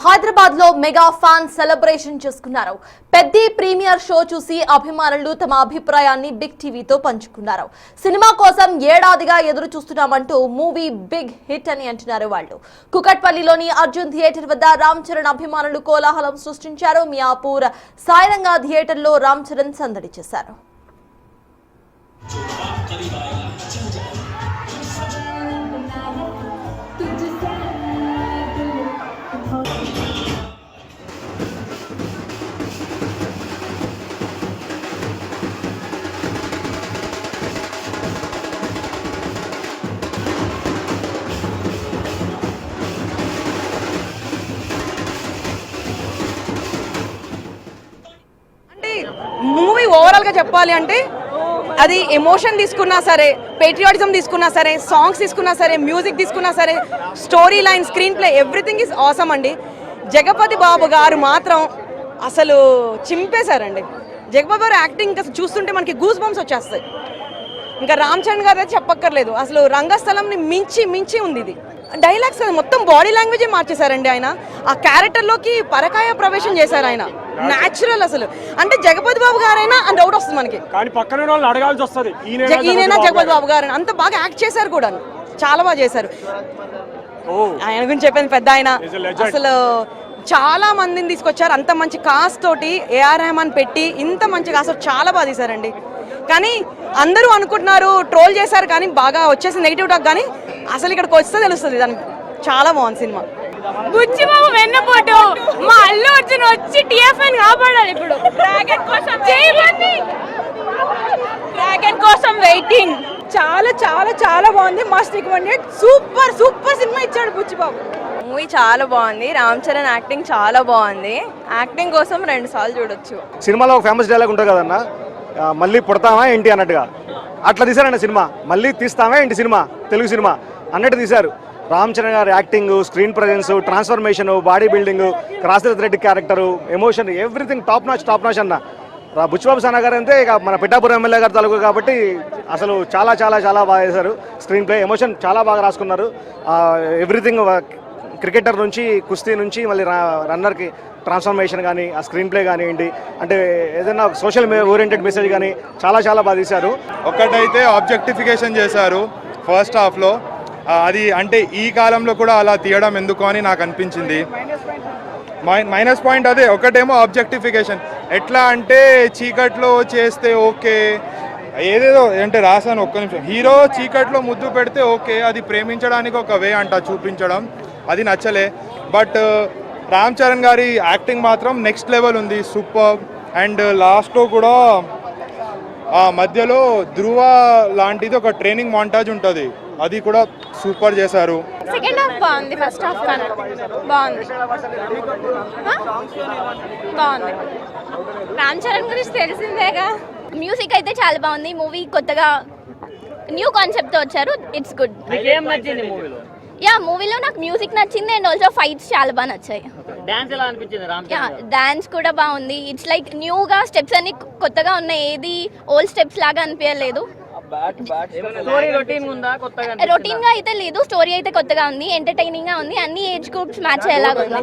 హైదరాబాద్ లో mega fan celebration చేసుకున్నారు. పెద్ద ప్రీమియర్ షో చూసి అభిమానులు తమ అభిప్రాయాన్ని బిగ్ టీవీతో పంచుకున్నారు. సినిమా కోసం ఏడాదిగా ఎదురు చూస్తున్నామంటూ మూవీ బిగ్ హిట్ అని అంటున్నారు వాళ్ళు. కుకట్పల్లిలోని అర్జున్ థియేటర్ వద్ద రామ్ చరణ్ అభిమానులు కోలాహలం సృష్టించారు. మియాపూర్ సాయిరంగా థియేటర్లో రామ్ చరణ్ సందడి చేశారు. మూవీ ఓవరాల్గా చెప్పాలి అంటే అది ఎమోషన్ తీసుకున్నా సరే, పేట్రియాటిజం తీసుకున్నా సరే, సాంగ్స్ తీసుకున్నా సరే, మ్యూజిక్ తీసుకున్నా సరే, story line, screen play, everything is awesome అండి. జగపతి బాబు గారు మాత్రం అసలు చింపేశారండి. జగపతి గారు యాక్టింగ్ అసలు చూస్తుంటే మనకి గూస్ బంప్స్ వచ్చేస్తాయి. ఇంకా రామ్ చరణ్ గారు అయితే చెప్పక్కర్లేదు, అసలు రంగస్థలంని మించి ఉంది ఇది. డైలాగ్స్ మొత్తం బాడీ లాంగ్వేజే మార్చేశారండి. ఆయన ఆ క్యారెక్టర్లోకి పరకాయ ప్రవేశం చేశారు. ఆయన న్యాచురల్ అసలు. అంటే జగపతి బాబు గారైనా అని డౌట్ వస్తుంది మనకి, కానీ పక్కన వాళ్ళు అడగాల్సి వస్తుంది ఈయనైనా జగపతి బాబు గారు అంత బాగా యాక్ట్ చేశారు కూడా, చాలా బాగా చేశారు. ఆయన గురించి చెప్పేది పెద్ద ఆయన. అసలు చాలా మందిని తీసుకొచ్చారు, అంత మంచి కాస్ట్ తోటి ఏఆర్ రెహమాన్ పెట్టి ఇంత మంచిగా అసలు చాలా బాగా తీశారండి. కానీ అందరూ అనుకుంటున్నారు, ట్రోల్ చేశారు, కానీ బాగా వచ్చేసి నెగిటివ్ టాక్. కానీ అసలు ఇక్కడికి వస్తే తెలుస్తుంది దానికి. చాలా బాగుంది సినిమా. బుచ్చిబాబు వెన్నపోటు మా అల్లు అర్జున్ వచ్చి టిఎఫ్ఎన్ కాపాడాలి. ఇప్పుడు డ్రాగన్ కోసం వెయిటింగ్. చాలా చాలా చాలా బాగుంది. Must recommended. Super super cinema ఇచ్చాడు బుచ్చిబాబు. మూవీ చాలా బాగుంది. రామ్ చరణ్ యాక్టింగ్ చాలా బాగుంది. యాక్టింగ్ కోసం 2 సార్లు చూడొచ్చు. సినిమాలో ఒక ఫేమస్ డైలాగ్ ఉంటుంది కదన్న, మళ్ళీ పుడతామా ఏంటి అన్నట్టుగా అట్లా తీశారండి సినిమా. మళ్ళీ తీస్తామా ఏంటి సినిమా, తెలుగు సినిమా అన్నట్టు తీశారు. రామ్ చరణ్ గారి acting, screen presence, transformation, body building, cross Reddy character, emotion, everything top notch అన్న. బుచ్చిబాబు సానా గారు అంటే ఇక మన పిఠాపురం ఎమ్మెల్యే గారు తలుగు కాబట్టి అసలు చాలా చాలా చాలా బాగా చేశారు. స్క్రీన్ ప్లే, ఎమోషన్ చాలా బాగా రాసుకున్నారు. ఎవ్రీథింగ్ క్రికెటర్ నుంచి, కుస్తీ నుంచి మళ్ళీ రన్నర్కి ట్రాన్స్ఫర్మేషన్ కానీ, ఆ స్క్రీన్ ప్లే కానివ్వండి, అంటే ఏదైనా సోషల్ ఓరియంటెడ్ మెసేజ్ కానీ చాలా చాలా బాగా తీశారు. ఒకటైతే ఆబ్జెక్టిఫికేషన్ చేశారు ఫస్ట్ హాఫ్లో. అది అంటే ఈ కాలంలో కూడా అలా తీయడం ఎందుకు అని నాకు అనిపించింది. మైనస్ పాయింట్ అదే. ఒకటేమో ఆబ్జెక్టిఫికేషన్. ఎట్లా అంటే చీకట్లో చేస్తే ఓకే, ఏదేదో అంటే రాశాను, ఒక్క నిమిషం. హీరో చీకట్లో ముద్దు పెడితే ఓకే, అది ప్రేమించడానికి ఒక వే అంట చూపించడం, అది నచ్చలే. బట్ రామ్ చరణ్ గారి యాక్టింగ్ మాత్రం నెక్స్ట్ లెవెల్ ఉంది, సూపర్. అండ్ లాస్ట్లో కూడా ఆ మధ్యలో ధ్రువ లాంటిది ఒక ట్రైనింగ్ మాంటాజ్ ఉంటుంది, అది కూడా సూపర్ చేశారు. సెకండ్ హాఫ్ బాగుంది, ఫస్ట్ హాఫ్ కన్నా బాగుంది. రామ్ చరణ్ గురించి తెలిసిందేగా. మ్యూజిక్ అయితే చాలా బాగుంది. మూవీ కొత్తగా న్యూ కాన్సెప్ట్ తో వచ్చారు. It's good. యా, మూవీలో నాకు మ్యూజిక్ నచ్చింది అండ్ ఆల్సో ఫైట్స్ చాలా బాగా నచ్చాయి. డాన్స్ కూడా బాగుంది. ఇట్స్ లైక్ న్యూగా స్టెప్స్ అన్ని కొత్తగా ఉన్నాయి, ఏది ఓల్డ్ స్టెప్స్ లాగా అనిపించలేదు. రొటీన్ గా అయితే లేదు, స్టోరీ అయితే కొత్తగా ఉంది, ఎంటర్టైనింగ్ గా ఉంది, అన్ని ఏజ్ గ్రూప్స్ మ్యాచ్ అయ్యేలాగా ఉంది.